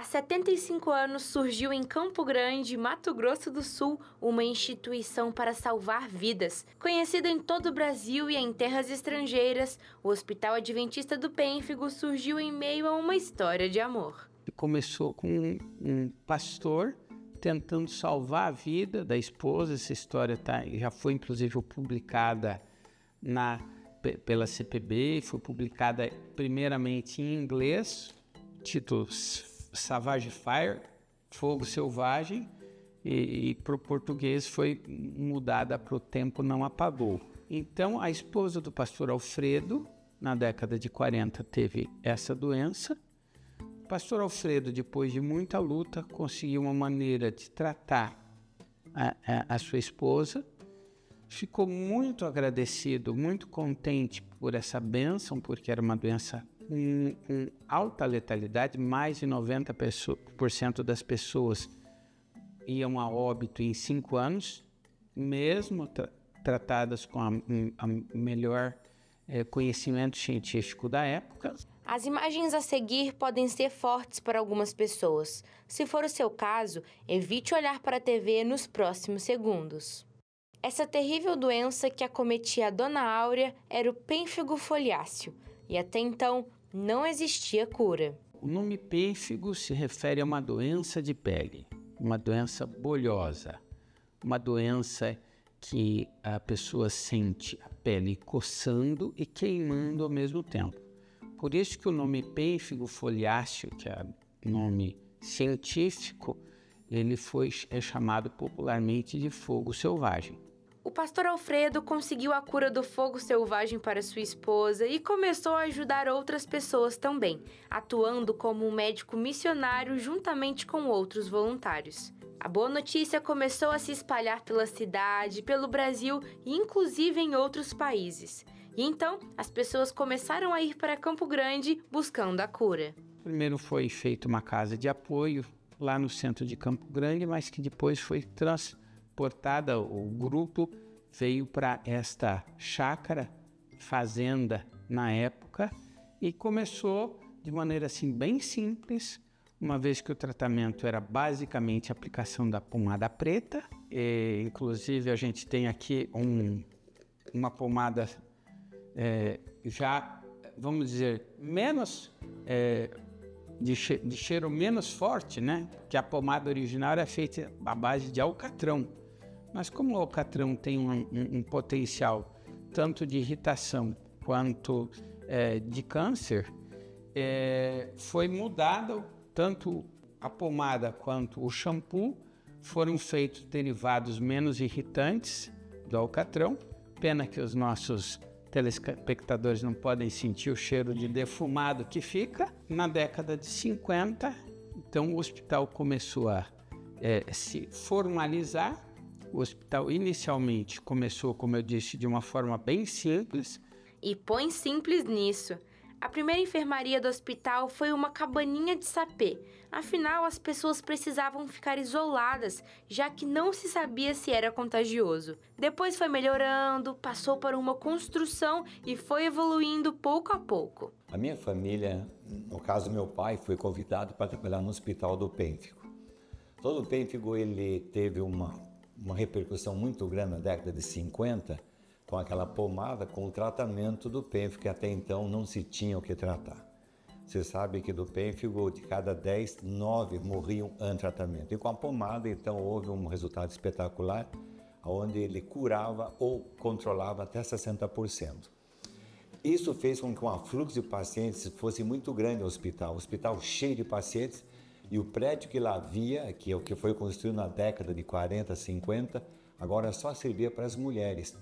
Há 75 anos surgiu em Campo Grande, Mato Grosso do Sul, uma instituição para salvar vidas. Conhecida em todo o Brasil e em terras estrangeiras, o Hospital Adventista do Pênfigo surgiu em meio a uma história de amor. Começou com um pastor tentando salvar a vida da esposa. Essa história já foi inclusive publicada pela CPB, foi publicada primeiramente em inglês, título Savage Fire, Fogo Selvagem, e para o português foi mudada para O Tempo Não Apagou. Então a esposa do pastor Alfredo, na década de 40, teve essa doença. O pastor Alfredo, depois de muita luta, conseguiu uma maneira de tratar a sua esposa. Ficou muito agradecido, muito contente por essa bênção, porque era uma doença com alta letalidade. Mais de 90% das pessoas iam a óbito em 5 anos, mesmo tratadas com a melhor conhecimento científico da época. As imagens a seguir podem ser fortes para algumas pessoas. Se for o seu caso, evite olhar para a TV nos próximos segundos. Essa terrível doença que acometia a Dona Áurea era o pênfigo foliáceo, e até então não existia cura. O nome pênfigo se refere a uma doença de pele, uma doença bolhosa, uma doença que a pessoa sente a pele coçando e queimando ao mesmo tempo. Por isso que o nome pênfigo foliáceo, que é o nome científico, ele é chamado popularmente de fogo selvagem. O pastor Alfredo conseguiu a cura do fogo selvagem para sua esposa e começou a ajudar outras pessoas também, atuando como um médico missionário juntamente com outros voluntários. A boa notícia começou a se espalhar pela cidade, pelo Brasil e inclusive em outros países. E então, as pessoas começaram a ir para Campo Grande buscando a cura. Primeiro foi feita uma casa de apoio lá no centro de Campo Grande, mas que depois foi transportada, o grupo veio para esta chácara, fazenda na época, e começou de maneira assim bem simples, uma vez que o tratamento era basicamente a aplicação da pomada preta. Inclusive a gente tem aqui uma pomada já, vamos dizer, menos de cheiro menos forte, né? Que a pomada original era feita à base de alcatrão. Mas como o alcatrão tem um potencial tanto de irritação quanto de câncer, foi mudado, tanto a pomada quanto o shampoo foram feitos derivados menos irritantes do alcatrão. Pena que os nossos telespectadores não podem sentir o cheiro de defumado que fica. Na década de 50, então o hospital começou a se formalizar. O hospital inicialmente começou, como eu disse, de uma forma bem simples. E põe simples nisso. A primeira enfermaria do hospital foi uma cabaninha de sapê. Afinal, as pessoas precisavam ficar isoladas, já que não se sabia se era contagioso. Depois foi melhorando, passou por uma construção e foi evoluindo pouco a pouco. A minha família, no caso meu pai, foi convidado para trabalhar no Hospital do Pênfigo. Todo o Pênfigo ele teve uma repercussão muito grande na década de 50, com aquela pomada, com o tratamento do pênfigo, que até então não se tinha o que tratar. Você sabe que do pênfigo, de cada 10, 9 morriam antes do tratamento. E com a pomada, então, houve um resultado espetacular, onde ele curava ou controlava até 60%. Isso fez com que o afluxo de pacientes fosse muito grande no hospital. O hospital cheio de pacientes, e o prédio que lá havia, que é o que foi construído na década de 40, 50, agora só servia para as mulheres.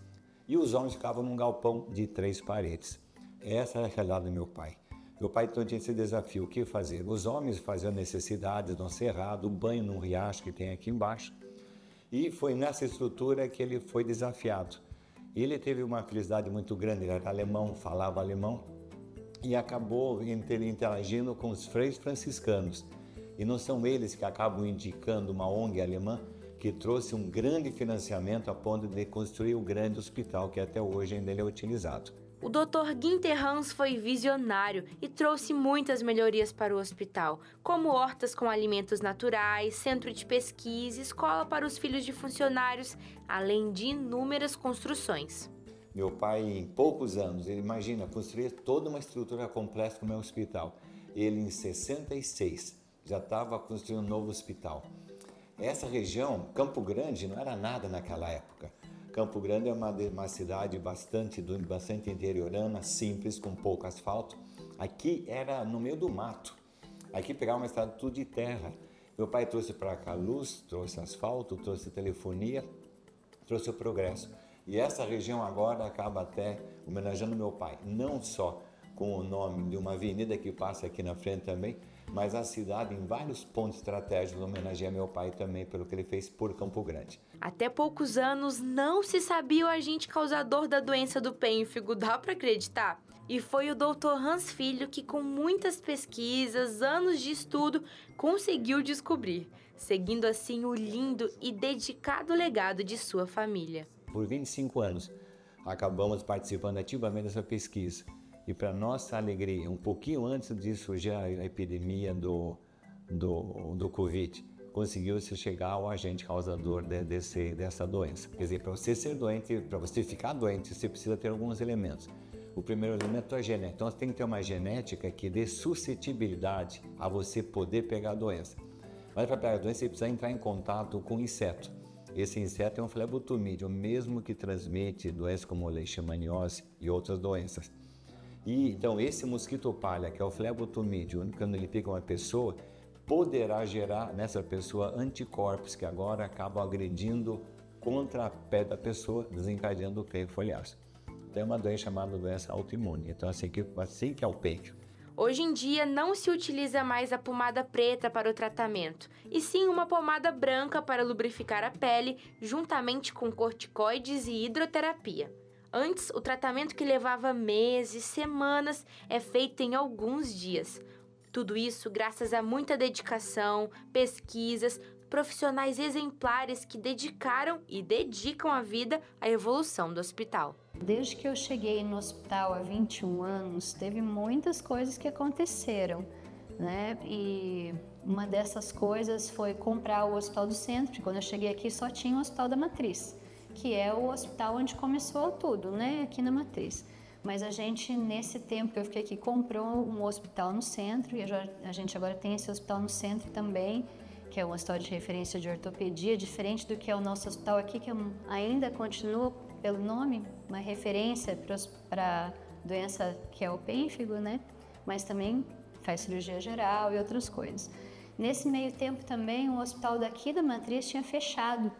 E os homens ficavam num galpão de 3 paredes. Essa era a realidade do meu pai. Meu pai então tinha esse desafio, o que fazer? Os homens faziam necessidades no cerrado, o banho num riacho que tem aqui embaixo. E foi nessa estrutura que ele foi desafiado. Ele teve uma felicidade muito grande, ele era alemão, falava alemão, e acabou interagindo com os freios franciscanos. E não são eles que acabam indicando uma ONG alemã que trouxe um grande financiamento a ponto de construir o grande hospital que até hoje ainda é utilizado. O Dr. Günther Hans foi visionário e trouxe muitas melhorias para o hospital, como hortas com alimentos naturais, centro de pesquisa, escola para os filhos de funcionários, além de inúmeras construções. Meu pai, em poucos anos, ele imagina construir toda uma estrutura complexa como é o hospital. Ele, em 66, já estava construindo um novo hospital. Essa região, Campo Grande, não era nada naquela época. Campo Grande é uma cidade bastante interiorana, simples, com pouco asfalto. Aqui era no meio do mato. Aqui pegava uma estrada tudo de terra. Meu pai trouxe para cá luz, trouxe asfalto, trouxe telefonia, trouxe o progresso. E essa região agora acaba até homenageando meu pai, não só com o nome de uma avenida que passa aqui na frente também, mas a cidade em vários pontos estratégicos homenageia meu pai também pelo que ele fez por Campo Grande. Até poucos anos não se sabia o agente causador da doença do pênfigo, dá para acreditar? E foi o Dr. Hans Filho que, com muitas pesquisas, anos de estudo, conseguiu descobrir, seguindo assim o lindo e dedicado legado de sua família. Por 25 anos, acabamos participando ativamente dessa pesquisa. E para nossa alegria, um pouquinho antes de surgir a epidemia do Covid, conseguiu-se chegar ao agente causador dessa doença. Quer dizer, para você ser doente, para você ficar doente, você precisa ter alguns elementos. O primeiro elemento é a genética. Então, você tem que ter uma genética que dê suscetibilidade a você poder pegar a doença. Mas para pegar a doença, você precisa entrar em contato com o inseto. Esse inseto é um flebotomídeo, o mesmo que transmite doenças como leishmaniose e outras doenças. E então esse mosquito palha, que é o flebotomídeo, quando ele pica uma pessoa, poderá gerar nessa pessoa anticorpos que agora acabam agredindo contra a pele da pessoa, desencadeando o pênfigo foliáceo. Então é uma doença chamada doença autoimune. Então assim que é o pênfigo. Hoje em dia não se utiliza mais a pomada preta para o tratamento, e sim uma pomada branca para lubrificar a pele, juntamente com corticoides e hidroterapia. Antes, o tratamento que levava meses, semanas, é feito em alguns dias. Tudo isso graças a muita dedicação, pesquisas, profissionais exemplares que dedicaram e dedicam a vida à evolução do hospital. Desde que eu cheguei no hospital há 21 anos, teve muitas coisas que aconteceram, né? E uma dessas coisas foi comprar o Hospital do Centro. Quando eu cheguei aqui só tinha o Hospital da Matriz, que é o hospital onde começou tudo, né? Aqui na Matriz. Mas a gente, nesse tempo que eu fiquei aqui, comprou um hospital no centro, e a gente agora tem esse hospital no centro também, que é um hospital de referência de ortopedia, diferente do que é o nosso hospital aqui, que ainda continua, pelo nome, uma referência para a doença que é o pênfigo, né? Mas também faz cirurgia geral e outras coisas. Nesse meio tempo também, o hospital daqui da Matriz tinha fechado.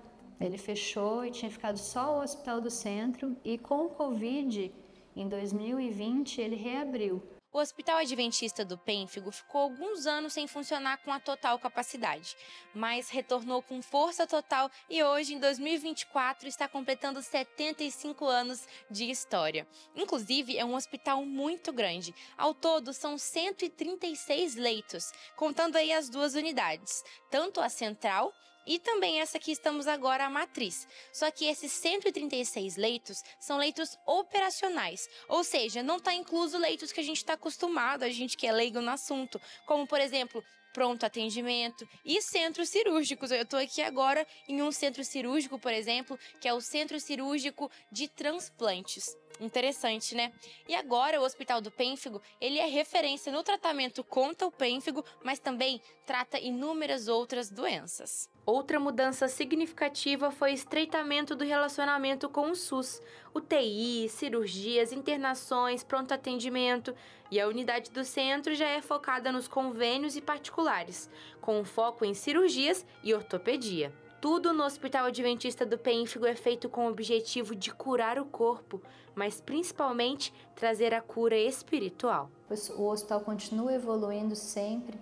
Ele fechou e tinha ficado só o hospital do centro, e com o Covid, em 2020, ele reabriu. O Hospital Adventista do Pênfigo ficou alguns anos sem funcionar com a total capacidade, mas retornou com força total e hoje, em 2024, está completando 75 anos de história. Inclusive, é um hospital muito grande. Ao todo, são 136 leitos, contando aí as duas unidades, tanto a central e também essa que estamos agora, a matriz. Só que esses 136 leitos são leitos operacionais, ou seja, não está incluso leitos que a gente está acostumado, a gente que é leigo no assunto, como, por exemplo, pronto atendimento e centros cirúrgicos. Eu estou aqui agora em um centro cirúrgico, por exemplo, que é o Centro Cirúrgico de Transplantes. Interessante, né? E agora o Hospital do Pênfigo, ele é referência no tratamento contra o pênfigo, mas também trata inúmeras outras doenças. Outra mudança significativa foi o estreitamento do relacionamento com o SUS, UTI, cirurgias, internações, pronto atendimento, e a unidade do centro já é focada nos convênios e particulares, com foco em cirurgias e ortopedia. Tudo no Hospital Adventista do Pênfigo é feito com o objetivo de curar o corpo, mas principalmente trazer a cura espiritual. O hospital continua evoluindo sempre,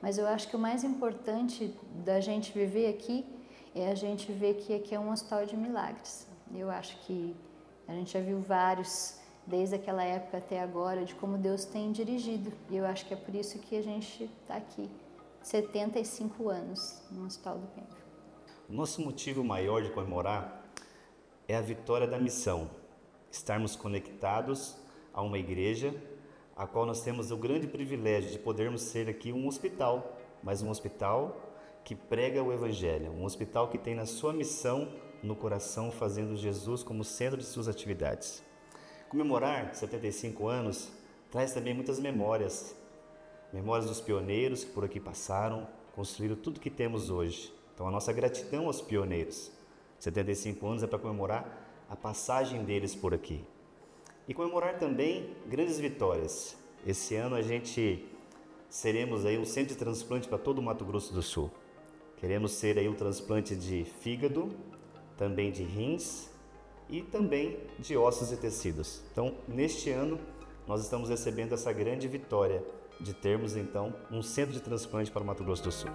mas eu acho que o mais importante da gente viver aqui é a gente ver que aqui é um hospital de milagres. Eu acho que a gente já viu vários, desde aquela época até agora, de como Deus tem dirigido. E eu acho que é por isso que a gente está aqui, 75 anos no Hospital do Pênfigo. Nosso motivo maior de comemorar é a vitória da missão, estarmos conectados a uma igreja, a qual nós temos o grande privilégio de podermos ser aqui um hospital, mas um hospital que prega o Evangelho, um hospital que tem na sua missão no coração, fazendo Jesus como centro de suas atividades. Comemorar 75 anos traz também muitas memórias dos pioneiros que por aqui passaram, construíram tudo que temos hoje. Então a nossa gratidão aos pioneiros. 75 anos é para comemorar a passagem deles por aqui. E comemorar também grandes vitórias. Esse ano a gente seremos aí um centro de transplante para todo o Mato Grosso do Sul. Queremos ser aí um transplante de fígado, também de rins e também de ossos e tecidos. Então, neste ano, nós estamos recebendo essa grande vitória de termos, então, um centro de transplante para o Mato Grosso do Sul.